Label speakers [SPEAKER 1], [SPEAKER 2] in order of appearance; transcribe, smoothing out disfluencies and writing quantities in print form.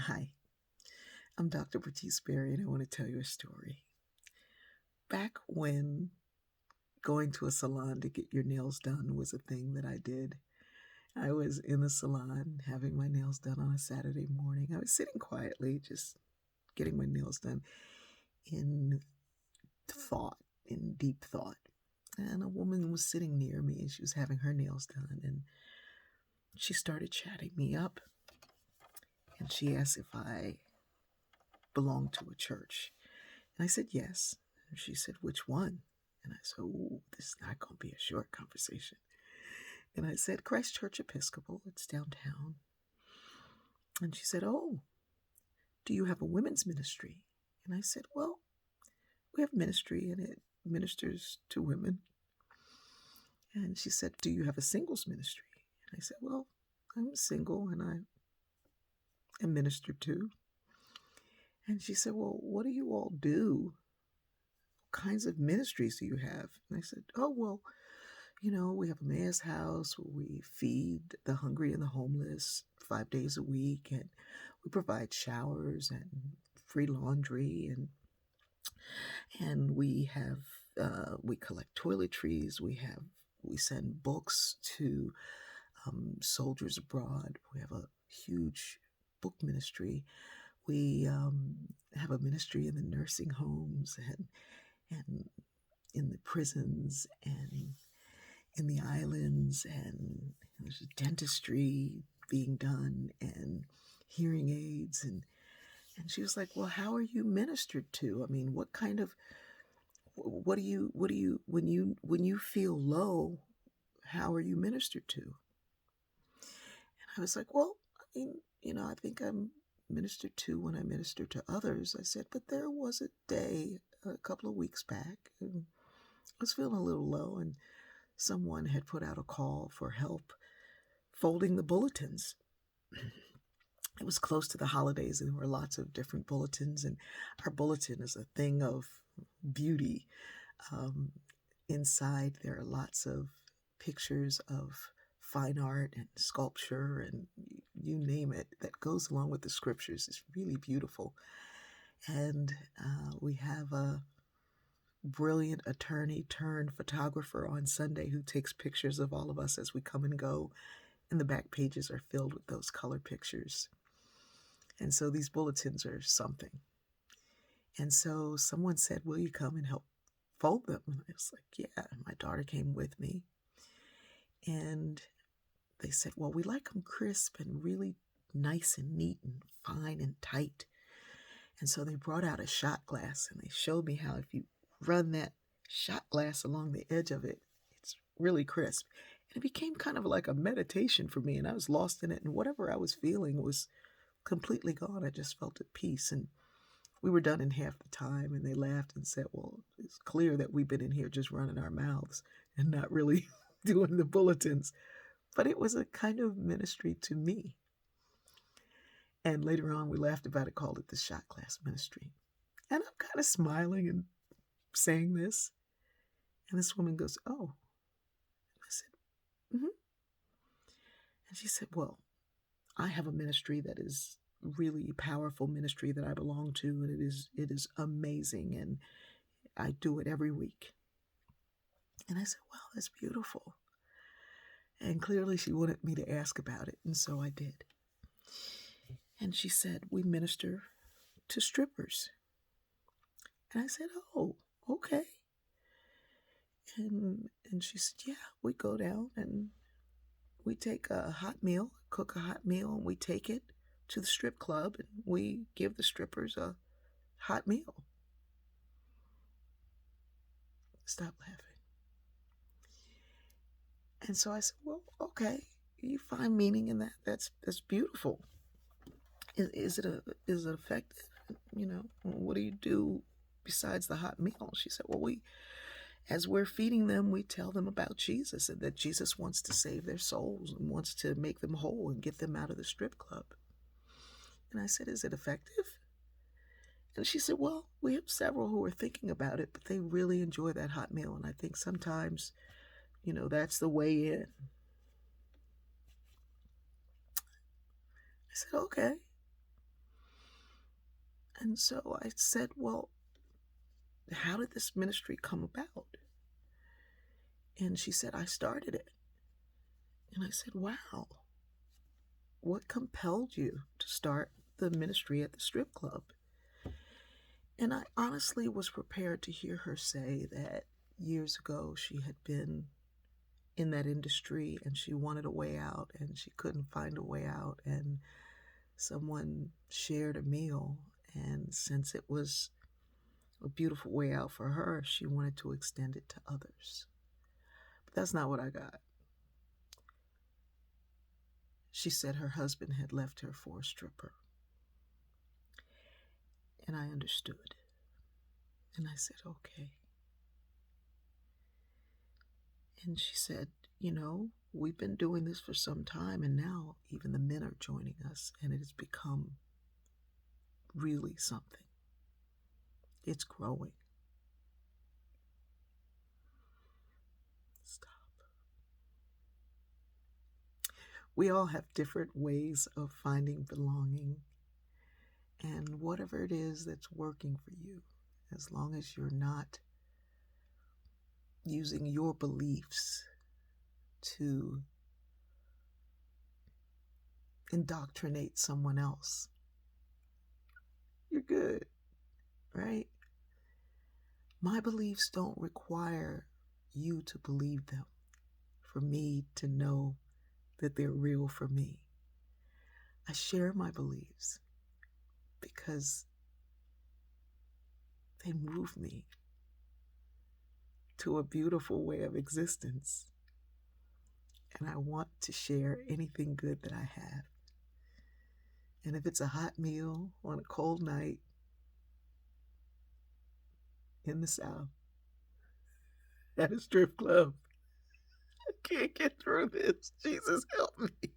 [SPEAKER 1] Hi, I'm Dr. Bertice Berry, and I want to tell you a story. Back when going to a salon to get your nails done was a thing that I did, I was in the salon having my nails done on a Saturday morning. I was sitting quietly, just getting my nails done in thought, in deep thought. And a woman was sitting near me, and she was having her nails done, and she started chatting me up, and she asked if I belonged to a church. And I said, yes. And she said, which one? And I said, oh, this is not going to be a short conversation. And I said, Christ Church Episcopal. It's downtown. And she said, oh, do you have a women's ministry? And I said, well, we have ministry and it ministers to women. And she said, do you have a singles ministry? And I said, well, I'm single and I am ministered to. And she said, well, what do you all do? What kinds of ministries do you have? And I said, oh, well, we have a mass house where we feed the hungry and the homeless 5 days a week, and we provide showers and free laundry, and we collect toiletries. We send books to soldiers abroad. We have a huge book ministry. We have a ministry in the nursing homes and in the prisons and in the islands, and there's dentistry being done and hearing aids, and she was like, well, how are you ministered to? I mean, what do you when you feel low, how are you ministered to? And I was like, well, I mean, I think I'm ministered to when I minister to others. I said, but there was a day a couple of weeks back, and I was feeling a little low, and someone had put out a call for help folding the bulletins. It was close to the holidays, and there were lots of different bulletins, and our bulletin is a thing of beauty. Um, Inside, there are lots of pictures of fine art and sculpture and you name it that goes along with the scriptures. It's really beautiful. And we have a brilliant attorney turned photographer on Sunday who takes pictures of all of us as we come and go. And the back pages are filled with those color pictures. And so these bulletins are something. And so someone said, will you come and help fold them? And I was like, yeah. My daughter came with me. And they said, well, we like them crisp and really nice and neat and fine and tight. And so they brought out a shot glass and they showed me how if you run that shot glass along the edge of it, it's really crisp. And it became kind of like a meditation for me, and I was lost in it. And whatever I was feeling was completely gone. I just felt at peace. And we were done in half the time, and they laughed and said, well, it's clear that we've been in here just running our mouths and not really doing the bulletins. But it was a kind of ministry to me. And later on, we laughed about it, called it the shot glass ministry. And I'm kind of smiling and saying this. And this woman goes, oh. I said, mm-hmm. And she said, well, I have a ministry that is really powerful ministry that I belong to, and it is amazing, and I do it every week. And I said, wow, that's beautiful. And clearly she wanted me to ask about it, and so I did. And she said, we minister to strippers. And I said, oh, okay. And she said, yeah, we go down and we take a hot meal, cook a hot meal, and we take it to the strip club and we give the strippers a hot meal. Stop laughing. And so I said, well, okay, you find meaning in that. That's beautiful. Is it effective? What do you do besides the hot meal? She said, well, as we're feeding them, we tell them about Jesus and that Jesus wants to save their souls and wants to make them whole and get them out of the strip club. And I said, is it effective? And she said, well, we have several who are thinking about it, but they really enjoy that hot meal. And I think sometimes, that's the way in. I said, okay. And so I said, well, how did this ministry come about? And she said, I started it. And I said, wow, what compelled you to start the ministry at the strip club? And I honestly was prepared to hear her say that years ago she had been in that industry and she wanted a way out and she couldn't find a way out, and someone shared a meal, and since it was a beautiful way out for her, she wanted to extend it to others. But that's not what I got. She said her husband had left her for a stripper. And I understood. And I said, okay. And she said, we've been doing this for some time, and now even the men are joining us, and it has become really something. It's growing. Stop. We all have different ways of finding belonging, and whatever it is that's working for you, as long as you're not using your beliefs to indoctrinate someone else, you're good, right? My beliefs don't require you to believe them for me to know that they're real for me. I share my beliefs because they move me to a beautiful way of existence. And I want to share anything good that I have. And if it's a hot meal on a cold night in the South at a strip club, I can't get through this. Jesus, help me.